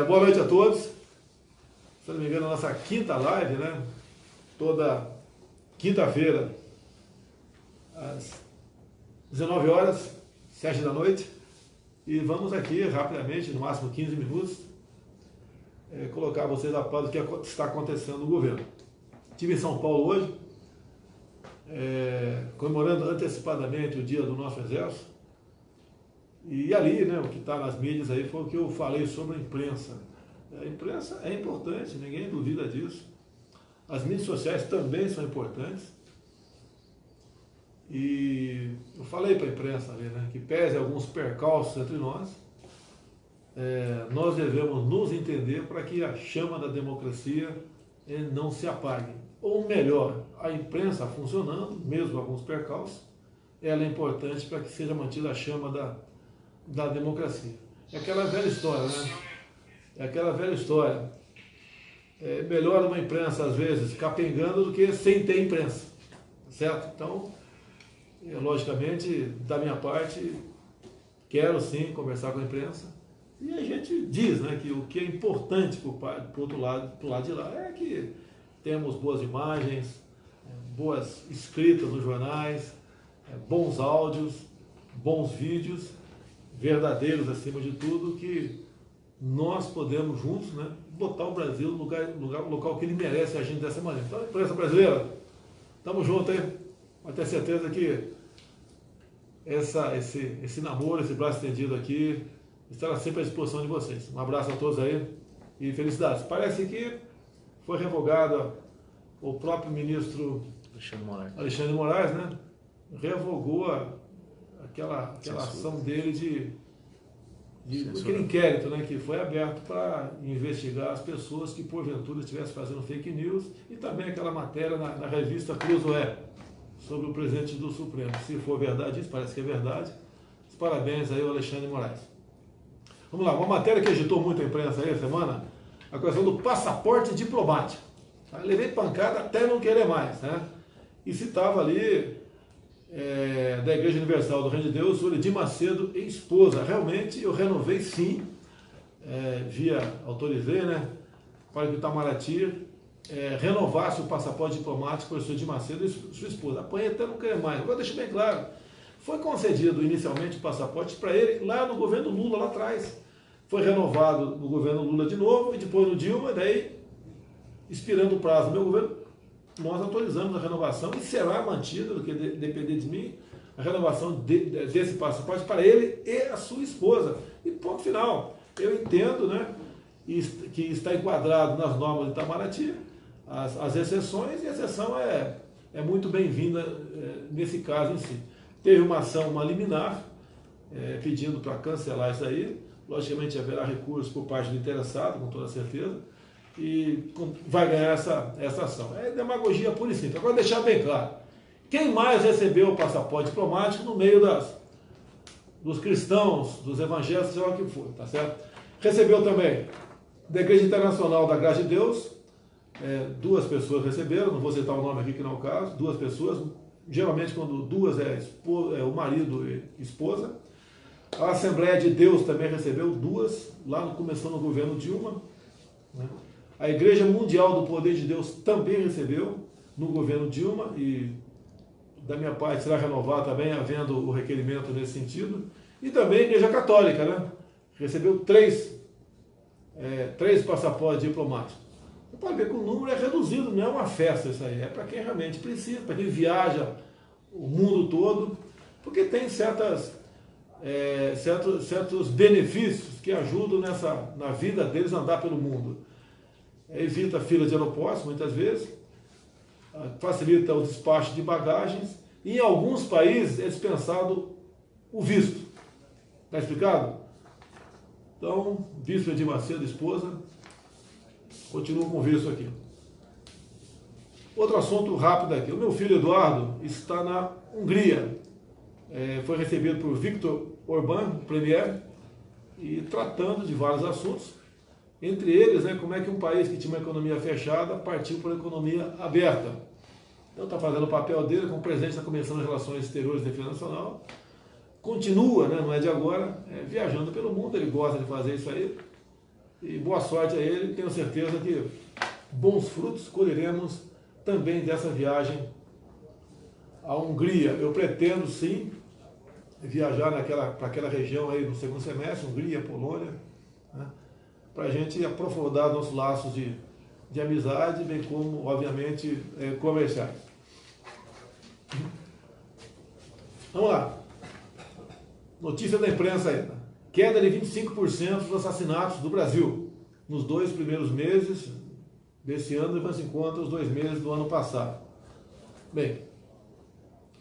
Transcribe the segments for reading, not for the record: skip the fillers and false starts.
Boa noite a todos. Se não me engano, a nossa quinta live, né? Toda quinta-feira, às 19 horas, 7 da noite. E vamos aqui, rapidamente, no máximo 15 minutos, colocar vocês a par do que está acontecendo no governo. Estive em São Paulo hoje, comemorando antecipadamente o dia do nosso Exército. E ali, né, o que está nas mídias aí foi o que eu falei sobre a imprensa. A imprensa é importante, ninguém duvida disso. As mídias sociais também são importantes. E eu falei para a imprensa ali, né, que pese alguns percalços entre nós, nós devemos nos entender para que a chama da democracia não se apague. Ou melhor, a imprensa funcionando, mesmo alguns percalços, ela é importante para que seja mantida a chama da democracia. É aquela velha história, né? É aquela velha história. É melhor uma imprensa, às vezes, capengando do que sem ter imprensa. Certo? Então, logicamente, da minha parte, quero sim conversar com a imprensa. E a gente diz, né, que o que é importante pro outro lado, pro lado de lá, é que temos boas imagens, boas escritas nos jornais, bons áudios, bons vídeos, verdadeiros acima de tudo, que nós podemos juntos, né, botar o Brasil no local que ele merece agindo dessa maneira. Então, a imprensa brasileira, estamos juntos aí, mas tenho certeza que esse namoro, esse braço estendido aqui, estará sempre à disposição de vocês. Um abraço a todos aí e felicidades. Parece que foi revogado o próprio ministro Alexandre Moraes, né, revogou aquela ação dele aquele inquérito, né, que foi aberto para investigar as pessoas que porventura estivessem fazendo fake news, e também aquela matéria na revista Cruzoé sobre o presidente do Supremo. Se for verdade isso, parece que é verdade. Parabéns aí ao Alexandre Moraes. Vamos lá, uma matéria que agitou muito a imprensa aí essa semana, a questão do passaporte diplomático. Levei pancada até não querer mais, né? E citava ali da Igreja Universal do Reino de Deus, Uridim Macedo e esposa. Realmente eu renovei sim, autorizei, né, para que o Itamaraty renovasse o passaporte diplomático para o senhor Uridim Macedo e sua esposa. Apanhei até não querer mais. Agora deixa bem claro, foi concedido inicialmente o passaporte para ele lá no governo Lula, lá atrás. Foi renovado no governo Lula de novo, e depois no Dilma, daí, expirando o prazo do meu governo, nós autorizamos a renovação e será mantida, do que depender de mim, a renovação desse passaporte para ele e a sua esposa. E ponto final. Eu entendo, né, que está enquadrado nas normas de Itamaraty as exceções, e a exceção é muito bem-vinda nesse caso em si. Teve uma liminar pedindo para cancelar isso aí. Logicamente haverá recurso por parte do interessado, com toda certeza, e vai ganhar essa ação. É demagogia pura e simples. Agora deixar bem claro, quem mais recebeu o passaporte diplomático no meio dos cristãos, dos evangélicos, seja o que for, tá certo? Recebeu também da Igreja Internacional da Graça de Deus, 2 pessoas receberam, não vou citar o nome aqui que não é o caso, 2 pessoas, geralmente quando 2 o marido e esposa. A Assembleia de Deus também recebeu 2, começou no governo Dilma, né? A Igreja Mundial do Poder de Deus também recebeu no governo Dilma, e da minha parte será renovado também, havendo o requerimento nesse sentido. E também a Igreja Católica, né, recebeu 3 passaportes diplomáticos. Você pode ver que o número é reduzido, não é uma festa isso aí, é para quem realmente precisa, para quem viaja o mundo todo, porque tem certos benefícios que ajudam na vida deles a andar pelo mundo. Evita fila de aeroportos, muitas vezes, facilita o despacho de bagagens, e em alguns países é dispensado o visto. Está explicado? Então, visto de Macedo, esposa, continua com o visto aqui. Outro assunto rápido aqui. O meu filho Eduardo está na Hungria. Foi recebido por Viktor Orbán, premier, e tratando de vários assuntos. Entre eles, né, como é que um país que tinha uma economia fechada partiu para uma economia aberta. Então está fazendo o papel dele como presidente da Comissão de Relações Exteriores e Defesa Nacional. Continua, né, não é de agora, viajando pelo mundo, ele gosta de fazer isso aí. E boa sorte a ele, tenho certeza que bons frutos colheremos também dessa viagem à Hungria. Eu pretendo sim viajar para aquela região aí no segundo semestre, Hungria, Polônia, né, para a gente aprofundar nossos laços de amizade, bem como, obviamente, comerciais. Vamos lá. Notícia da imprensa ainda. Queda de 25% dos assassinatos do Brasil nos 2 primeiros meses desse ano, levando em conta os 2 meses do ano passado. Bem,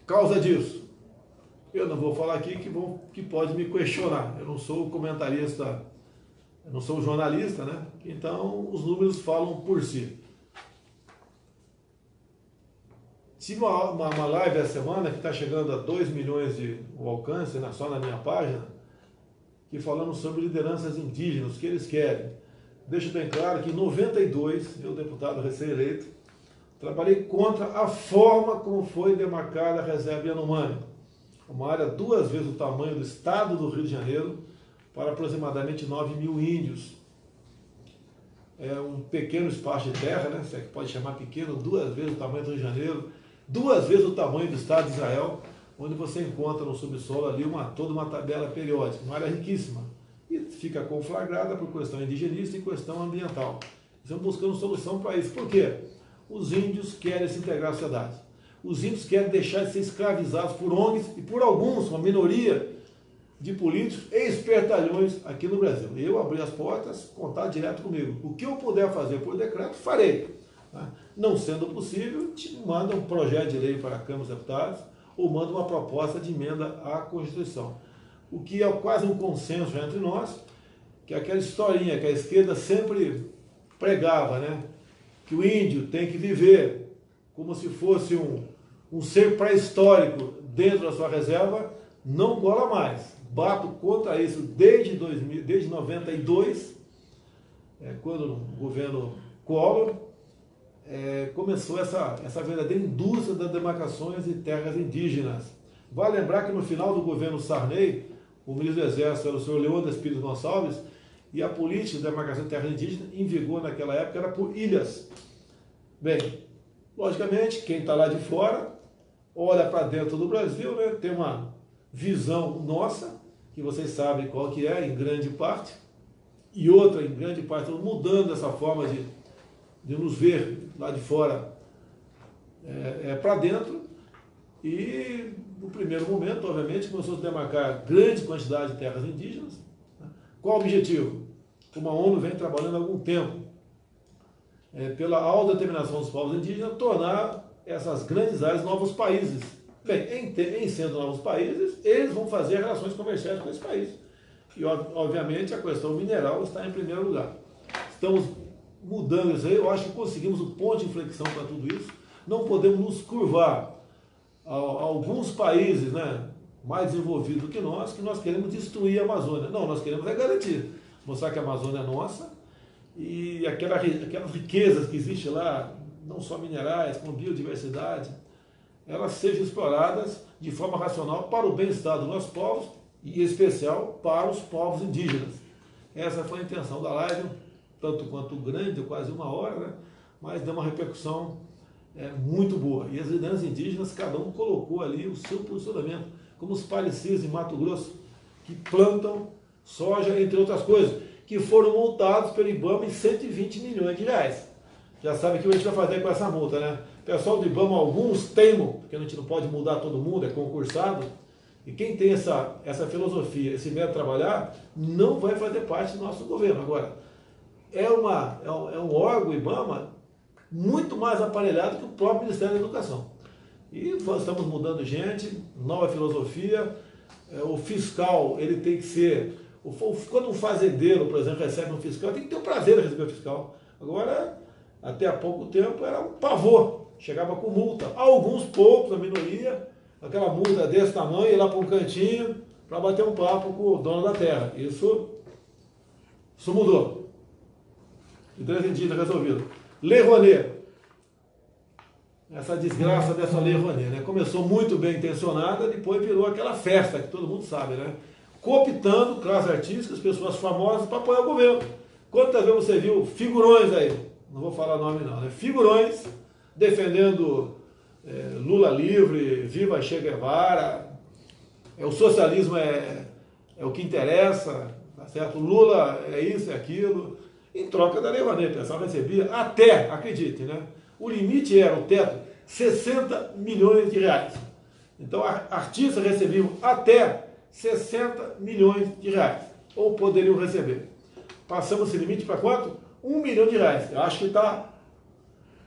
causa disso, eu não vou falar aqui que pode me questionar. Eu não sou comentarista, eu não sou jornalista, né? Então os números falam por si. Tive uma live essa semana que está chegando a 2 milhões de alcance, né, só na minha página, que falamos sobre lideranças indígenas, o que eles querem. Deixo bem claro que em 92, eu, deputado recém-eleito, trabalhei contra a forma como foi demarcada a reserva Yanomami, uma área 2 vezes o tamanho do estado do Rio de Janeiro, para aproximadamente 9 mil índios. É um pequeno espaço de terra, né, se é que pode chamar pequeno, 2 vezes o tamanho do Rio de Janeiro, 2 vezes o tamanho do estado de Israel, onde você encontra no subsolo ali toda uma tabela periódica, uma área riquíssima, e fica conflagrada por questão indigenista e questão ambiental. Estamos buscando solução para isso. Por quê? Os índios querem se integrar à sociedade. Os índios querem deixar de ser escravizados por ONGs e por alguns, uma minoria de políticos e espertalhões aqui no Brasil. Eu abri as portas, contar direto comigo. O que eu puder fazer por decreto, farei. Não sendo possível, manda um projeto de lei para a Câmara dos Deputados ou manda uma proposta de emenda à Constituição. O que é quase um consenso entre nós, que é aquela historinha que a esquerda sempre pregava, né? Que o índio tem que viver como se fosse um ser pré-histórico dentro da sua reserva, não cola mais. Bato contra isso desde 92, quando o governo Collor começou essa verdadeira indústria das demarcações de terras indígenas. Vale lembrar que no final do governo Sarney, o ministro do Exército era o senhor Leônidas Pires Gonçalves, e a política de demarcação de terras indígenas em vigor naquela época era por ilhas. Bem, logicamente, quem está lá de fora olha para dentro do Brasil, né, tem uma visão nossa, que vocês sabem qual que é, em grande parte, e outra, em grande parte, mudando essa forma de nos ver lá de fora para dentro, e no primeiro momento, obviamente, começou a se demarcar grande quantidade de terras indígenas. Qual o objetivo? Como a ONU vem trabalhando há algum tempo, pela autodeterminação dos povos indígenas, tornar essas grandes áreas novos países. Bem, em sendo novos países, eles vão fazer relações comerciais com esse país. E, obviamente, a questão mineral está em primeiro lugar. Estamos mudando isso aí, eu acho que conseguimos o ponto de inflexão para tudo isso. Não podemos nos curvar a alguns países, né, mais desenvolvidos do que nós queremos destruir a Amazônia. Não, nós queremos garantir, mostrar que a Amazônia é nossa e aquelas riquezas que existem lá, não só minerais, como biodiversidade, elas sejam exploradas de forma racional para o bem-estar dos nossos povos e, em especial, para os povos indígenas. Essa foi a intenção da live, tanto quanto grande, quase 1 hora, né? Mas deu uma repercussão muito boa. E as lideranças indígenas, cada um colocou ali o seu posicionamento, como os palecias em Mato Grosso, que plantam soja, entre outras coisas, que foram multados pelo IBAMA em 120 milhões de reais. Já sabe o que a gente vai fazer com essa multa, né? O pessoal do IBAMA, alguns teimam, porque a gente não pode mudar todo mundo, é concursado, e quem tem essa filosofia, esse método de trabalhar, não vai fazer parte do nosso governo. Agora, é um órgão, IBAMA, muito mais aparelhado que o próprio Ministério da Educação. E nós estamos mudando gente, nova filosofia, o fiscal, ele tem que ser... Quando um fazendeiro, por exemplo, recebe um fiscal, tem que ter o prazer de receber o fiscal. Agora, até há pouco tempo, era um pavor, chegava com multa. Alguns poucos, a minoria, aquela multa desse tamanho, ir lá para um cantinho, para bater um papo com o dono da terra. Isso mudou. Então, indígena resolvido. Lei Rouanet. Essa desgraça dessa Lei Rouanet, né? Começou muito bem intencionada, depois virou aquela festa que todo mundo sabe, né? Cooptando classes artísticas, pessoas famosas para apoiar o governo. Quantas vezes você viu figurões aí, não vou falar nome não, né? Figurões defendendo Lula livre, viva Che Guevara, o socialismo é o que interessa, tá certo? Lula é isso, é aquilo, em troca da Lei Rouanet, o pessoal recebia até, acredite, né? O limite era, o teto, 60 milhões de reais. Então, artistas recebiam até 60 milhões de reais, ou poderiam receber. Passamos esse limite para quanto? 1 milhão de reais. Eu acho que está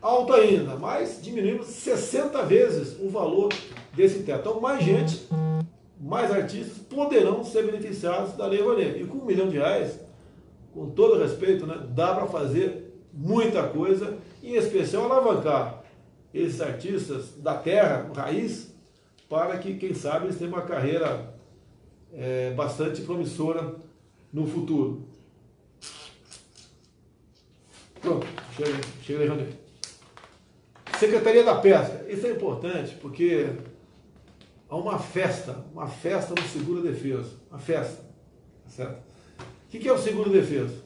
alto ainda, mas diminuímos 60 vezes o valor desse teto. Então, mais gente, mais artistas poderão ser beneficiados da Lei Rouanet. E com 1 milhão de reais, com todo respeito, né, dá para fazer muita coisa, em especial alavancar esses artistas da terra, raiz, para que, quem sabe, eles tenham uma carreira bastante promissora no futuro. Pronto, chega aí, Rony. Secretaria da Pesca, isso é importante porque há uma festa no seguro-defeso, uma festa, tá certo? O que é o seguro-defeso?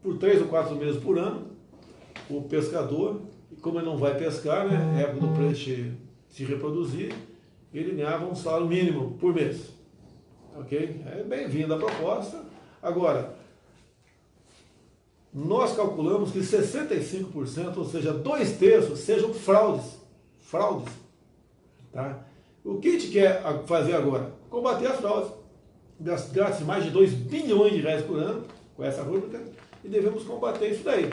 Por 3 ou 4 meses por ano, o pescador, como ele não vai pescar, né, é época do peixe se reproduzir, ele ganhava um salário mínimo por mês, ok? É bem-vinda a proposta. Agora, nós calculamos que 65%, ou seja, 2/3, sejam fraudes. Tá? O que a gente quer fazer agora? Combater as fraudes. Gasta-se mais de 2 bilhões de reais por ano com essa rúbrica e devemos combater isso daí.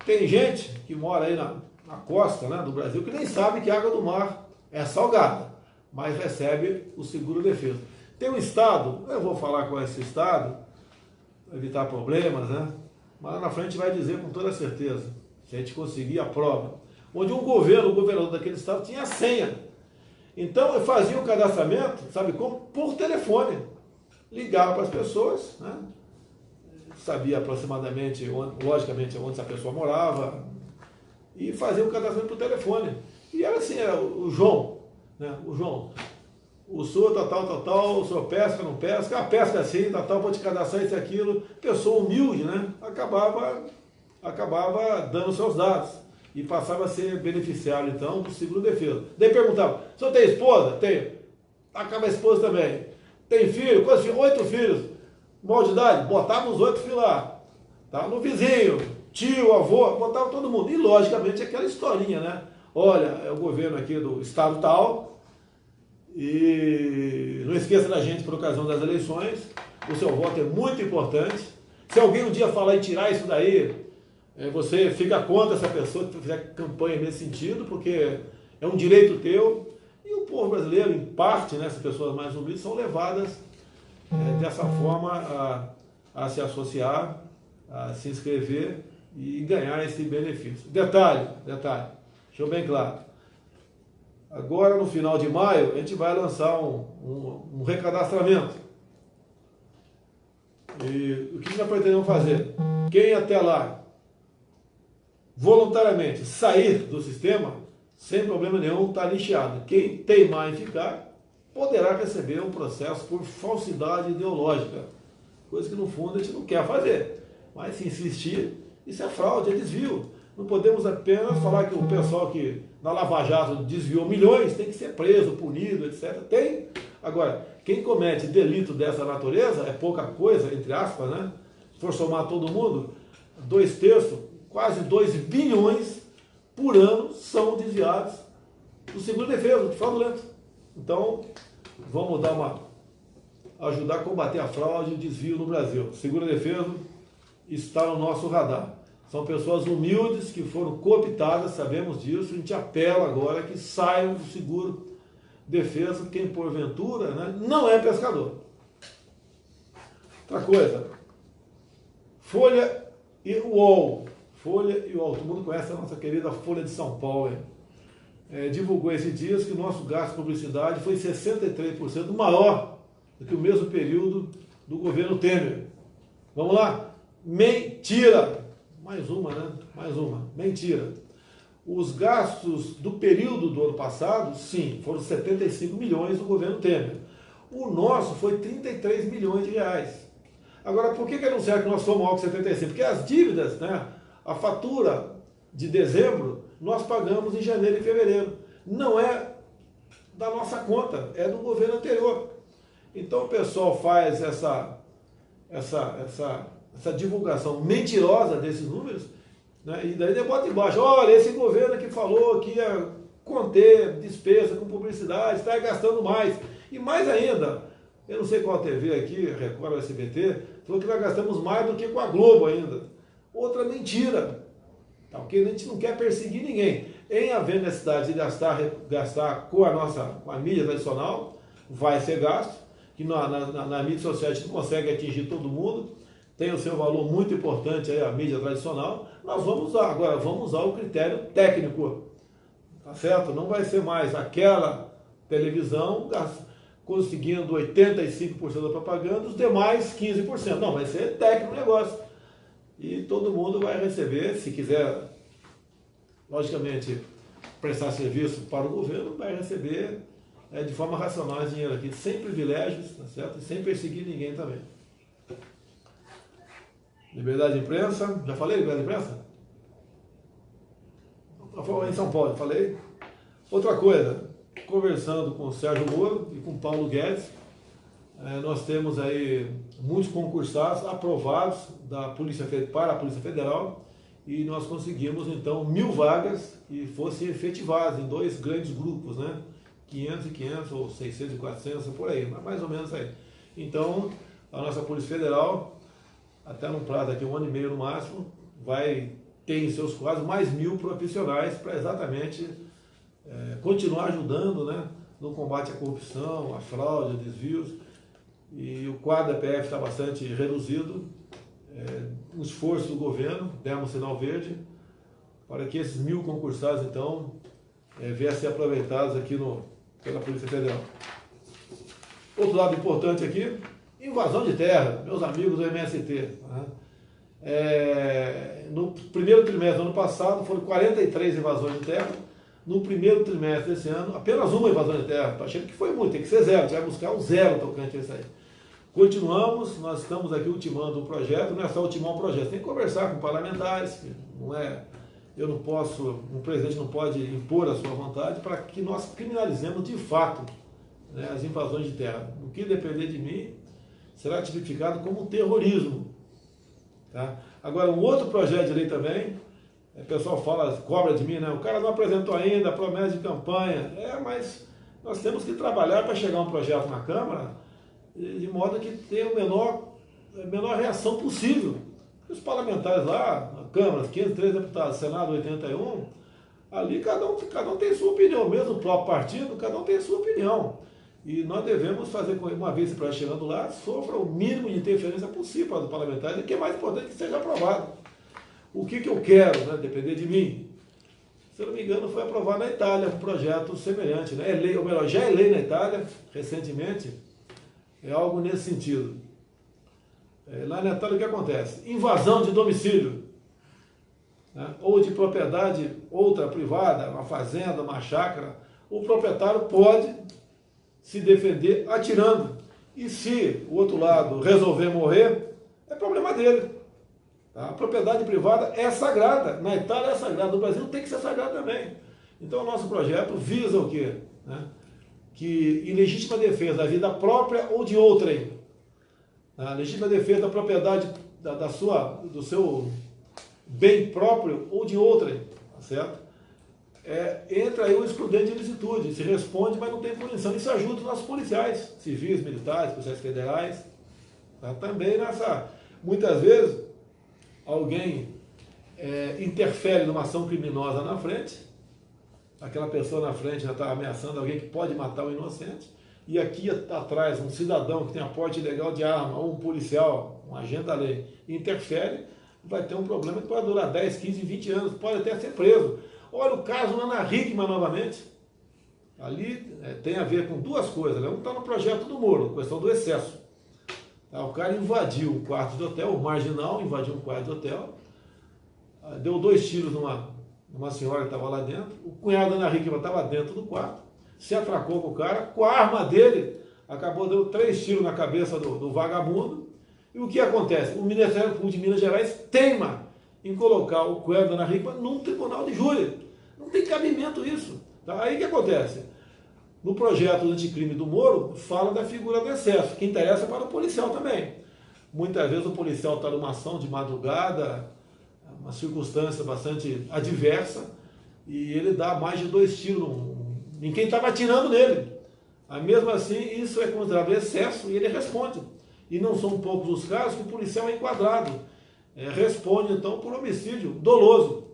Tem gente que mora aí na costa, né, do Brasil que nem sabe que a água do mar é salgada, mas recebe o seguro-defeso. Tem um estado, eu vou falar qual é esse estado, para evitar problemas, né? Mas lá na frente vai dizer com toda certeza, se a gente conseguir a prova, onde o governador daquele estado tinha a senha. Então eu fazia o cadastramento, sabe como? Por telefone. Ligava para as pessoas, né? Sabia aproximadamente, logicamente, onde essa pessoa morava, e fazia o cadastramento por telefone. E era assim, era o João, né? O João, o senhor tal, o senhor pesca, não pesca, a pesca assim, pode cadastrar isso e aquilo. Pessoa humilde, né? Acabava dando seus dados e passava a ser beneficiário, então, do seguro-defeso. Daí perguntava, o senhor tem esposa? Tenho. Acaba a esposa também. Tem filho? Quantos filhos? 8 filhos. Mal de idade? Botava os 8 filhos lá. Tá? No vizinho, tio, avô, botava todo mundo. E, logicamente, aquela historinha, né? Olha, é o governo aqui do estado tal, e não esqueça da gente por ocasião das eleições, o seu voto é muito importante. Se alguém um dia falar em tirar isso daí, você fica contra essa pessoa que fizer campanha nesse sentido, porque é um direito teu, e o povo brasileiro, em parte, né, essas pessoas mais humildes, são levadas dessa forma a se associar, a se inscrever e ganhar esse benefício. Detalhe, deixa eu bem claro. Agora, no final de maio, a gente vai lançar um recadastramento. E o que nós pretendemos fazer? Quem até lá voluntariamente sair do sistema, sem problema nenhum, está lixado. Quem teimar em ficar, poderá receber um processo por falsidade ideológica. Coisa que, no fundo, a gente não quer fazer. Mas, se insistir, isso é fraude, é desvio. Não podemos apenas falar que o pessoal que na Lava Jato desviou milhões tem que ser preso, punido, etc. Tem. Agora, quem comete delito dessa natureza é pouca coisa, entre aspas, né? Se for somar todo mundo, 2/3, quase 2 bilhões por ano são desviados do seguro-defeso, fraudulento. Então, vamos ajudar a combater a fraude e o desvio no Brasil. Seguro-defeso está no nosso radar. São pessoas humildes que foram cooptadas, sabemos disso, a gente apela agora que saiam do seguro-defeso quem porventura, né, não é pescador. Outra coisa, Folha e UOL. Todo mundo conhece a nossa querida Folha de São Paulo. Divulgou esses dias que o nosso gasto de publicidade foi 63% maior do que o mesmo período do governo Temer. Vamos lá? Mentira! Mais uma, né? Mentira. Os gastos do período do ano passado, sim, foram 75 milhões do governo Temer. O nosso foi 33 milhões de reais. Agora, por que não serve que nós somos maior que 75? Porque as dívidas, né, a fatura de dezembro, nós pagamos em janeiro e fevereiro. Não é da nossa conta, é do governo anterior. Então o pessoal faz essa divulgação mentirosa desses números, né, e daí bota embaixo, olha, esse governo que falou que ia conter despesa com publicidade, está gastando mais. E mais ainda, eu não sei qual TV aqui, Record ou SBT, falou que nós gastamos mais do que com a Globo ainda. Outra mentira. Tá, ok? A gente não quer perseguir ninguém. Em haver necessidade de gastar com a mídia tradicional, vai ser gasto, que na mídia social a gente não consegue atingir todo mundo, tem o seu valor muito importante aí, a mídia tradicional, nós vamos usar. Agora, vamos usar o critério técnico, tá certo? Não vai ser mais aquela televisão conseguindo 85% da propaganda, os demais 15%. Não, vai ser técnico o negócio. E todo mundo vai receber, se quiser, logicamente, prestar serviço para o governo, vai receber de forma racional esse dinheiro aqui, sem privilégios, tá certo? E sem perseguir ninguém também. Liberdade de imprensa, já falei liberdade de imprensa? Em São Paulo, falei. Outra coisa, conversando com o Sérgio Moro e com o Paulo Guedes, nós temos aí muitos concursados aprovados para a Polícia Federal e nós conseguimos então 1.000 vagas que fossem efetivadas em 2 grandes grupos, né? 500 e 500 ou 600 e 400, por aí, mas mais ou menos aí. Então, a nossa Polícia Federal, até num prazo daqui 1 ano e meio no máximo, vai ter em seus quadros mais 1.000 profissionais para exatamente continuar ajudando, né, no combate à corrupção, à fraude, a desvios. E o quadro da PF está bastante reduzido. Um esforço do governo, demos sinal verde, para que esses 1.000 concursados, então, venham a ser aproveitados aqui pela Polícia Federal. Outro lado importante aqui, invasão de terra, meus amigos do MST. No primeiro trimestre do ano passado, foram 43 invasões de terra. No primeiro trimestre desse ano, apenas uma invasão de terra. Estou achando que foi muito, tem que ser 0, a gente vai buscar um 0 tocante a isso aí. Continuamos, nós estamos aqui ultimando um projeto, não é só ultimar um projeto, tem que conversar com parlamentares, não é, um presidente não pode impor a sua vontade para que nós criminalizemos de fato, né, as invasões de terra. O que depender de mim será tipificado como terrorismo. Tá? Agora, um outro projeto de lei também, o pessoal cobra de mim, né? O cara não apresentou ainda, promessa de campanha. Mas nós temos que trabalhar para chegar um projeto na Câmara de modo que tenha a menor reação possível. Os parlamentares lá, na Câmara, 503 deputados, Senado 81, ali cada um tem sua opinião, mesmo o próprio partido, cada um tem sua opinião. E nós devemos fazer, uma vez para chegando lá, sofra o mínimo de interferência possível para os parlamentares, e que é mais importante que seja aprovado. O que eu quero, né, depender de mim? Se eu não me engano, foi aprovado na Itália um projeto semelhante, né? Ou melhor, já é lei na Itália, recentemente, é algo nesse sentido. Lá na Itália o que acontece? Invasão de domicílio, né, ou de propriedade outra privada, uma fazenda, uma chácara, o proprietário pode se defender atirando. E se o outro lado resolver morrer, é problema dele. Tá? A propriedade privada é sagrada. Na Itália é sagrada, no Brasil tem que ser sagrada também. Então o nosso projeto visa o quê? Né? Que em legítima defesa da vida própria ou de outrem, a legítima defesa da propriedade do seu bem próprio ou de outrem, tá certo? Entra aí o excludente de ilicitude, se responde, mas não tem punição. Isso ajuda os nossos policiais, civis, militares, policiais federais. Tá? Também muitas vezes, alguém interfere numa ação criminosa na frente, aquela pessoa na frente já está ameaçando alguém que pode matar o inocente, e aqui atrás um cidadão que tem aporte ilegal de arma, ou um policial, um agente da lei, interfere, vai ter um problema que pode durar 10, 15, 20 anos, pode até ser preso. Olha o caso na Ana Hickman novamente. Ali tem a ver com duas coisas. Um está no projeto do Moro, questão do excesso. O cara invadiu um quarto de hotel, o marginal invadiu um quarto de hotel, deu 2 tiros numa senhora que estava lá dentro, o cunhado da Ana Hickman estava dentro do quarto, se atracou com o cara, com a arma dele, acabou dando 3 tiros na cabeça do vagabundo, E o que acontece? O Ministério Público de Minas Gerais teima em colocar o Coelho da Ana Hickman num tribunal de júri. Não tem cabimento isso. Tá? Aí o que acontece? No projeto do anticrime do Moro, fala da figura do excesso, que interessa para o policial também. Muitas vezes o policial está numa ação de madrugada, uma circunstância bastante adversa, e ele dá mais de 2 tiros em quem estava atirando nele. Mesmo assim, isso é considerado excesso e ele responde. E não são poucos os casos que o policial é enquadrado. Responde, então, por homicídio doloso.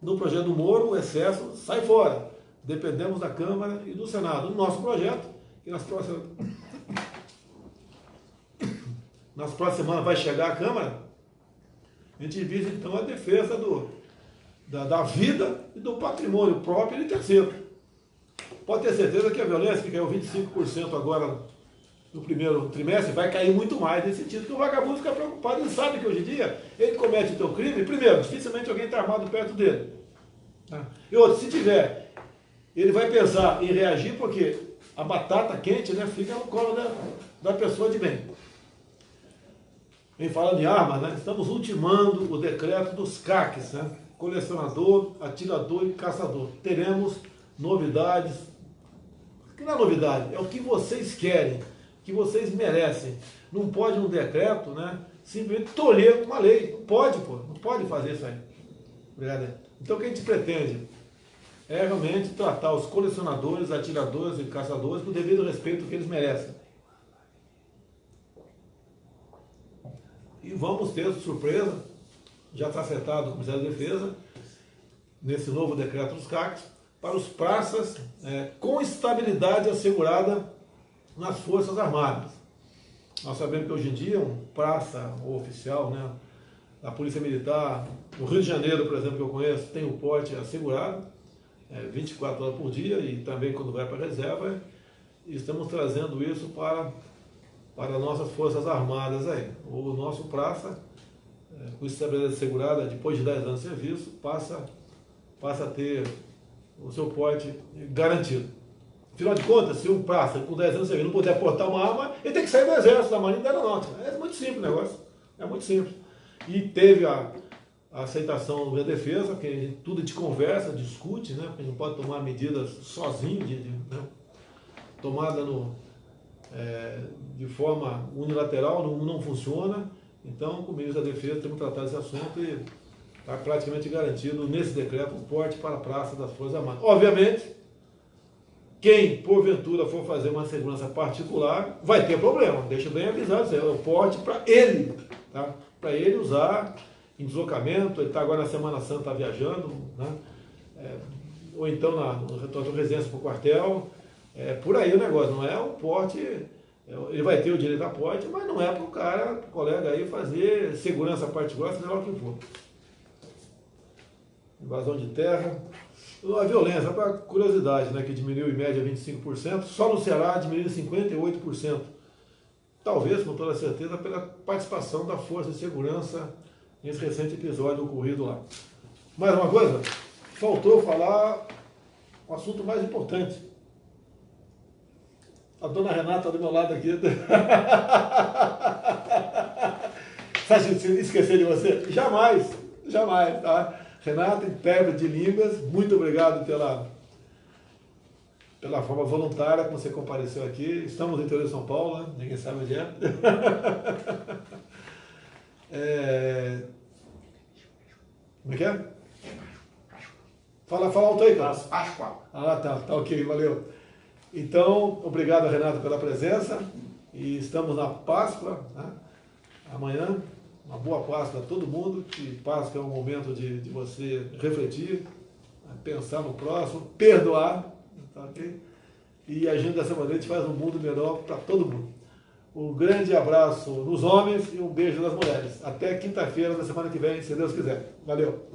No projeto do Moro, o excesso sai fora. Dependemos da Câmara e do Senado. No nosso projeto, que nas próximas semanas vai chegar à Câmara, a gente visa, então, a defesa da vida e do patrimônio próprio e de terceiro. Pode ter certeza que a violência, que caiu 25% agora no primeiro trimestre, vai cair muito mais nesse sentido, porque o vagabundo fica preocupado, ele sabe que hoje em dia ele comete o teu crime, primeiro, dificilmente alguém está armado perto dele. E outro, se tiver, ele vai pensar em reagir porque a batata quente, né, fica no colo da pessoa de bem. Em falando de armas, né, estamos ultimando o decreto dos CACs, né, colecionador, atirador e caçador. Teremos novidades. Que não é novidade, é o que vocês querem, que vocês merecem. Não pode um decreto, né, simplesmente tolher uma lei. Não pode, pô, não pode fazer isso aí. Obrigado. Então o que a gente pretende é realmente tratar os colecionadores, atiradores e caçadores com o devido respeito que eles merecem. E vamos ter surpresa, já está acertado com o Ministério da Defesa, nesse novo decreto dos CACs, para os praças com estabilidade assegurada nas Forças Armadas. Nós sabemos que hoje em dia um praça ou oficial, né, da Polícia Militar, no Rio de Janeiro, por exemplo, que eu conheço, tem o porte assegurado, 24 horas por dia, e também quando vai para a reserva, e estamos trazendo isso para nossas Forças Armadas aí. O nosso praça, com estabilidade assegurada, depois de 10 anos de serviço, passa a ter o seu porte garantido. Afinal de contas, se um praça com 10 anos de serviço não puder portar uma arma, ele tem que sair do Exército, da Marinha e da Aeronáutica. É muito simples o negócio, é muito simples. E teve a aceitação da defesa, que tudo a gente conversa, discute, né? Porque a gente não pode tomar medidas sozinho, né? Tomada de forma unilateral, não funciona. Então, com o ministro da Defesa, temos tratado esse assunto e está praticamente garantido nesse decreto o porte para a praça das Forças Armadas. Obviamente, quem porventura for fazer uma segurança particular vai ter problema, deixa bem avisado, é o porte para ele, tá? Para ele usar em deslocamento, ele está agora na Semana Santa, está viajando, né? Ou então no retorno de residência para o quartel, por aí o negócio, não é o porte, ele vai ter o direito a porte, mas não é para o cara, para o colega aí fazer segurança particular, seja lá o que for. Invasão de terra, a violência, para curiosidade, né, que diminuiu em média 25%, só no Ceará diminuiu 58%. Talvez, com toda certeza, pela participação da Força de Segurança nesse recente episódio ocorrido lá. Mais uma coisa, faltou falar o assunto mais importante. A dona Renata do meu lado aqui. Você acha que esquecer de você? Jamais, jamais, tá? Renata, intérprete de línguas, muito obrigado pela forma voluntária como você compareceu aqui. Estamos no interior de São Paulo, né? Ninguém sabe onde é. Como é que é? Fala alto aí, cara. Páscoa. Ah, tá ok, valeu. Então, obrigado, Renata, pela presença. E estamos na Páscoa, né? Amanhã. Uma boa Páscoa a todo mundo, que Páscoa é um momento de você refletir, pensar no próximo, perdoar, tá, okay? E agindo dessa maneira a gente faz um mundo melhor para todo mundo. Um grande abraço nos homens e um beijo nas mulheres. Até quinta-feira da semana que vem, se Deus quiser. Valeu!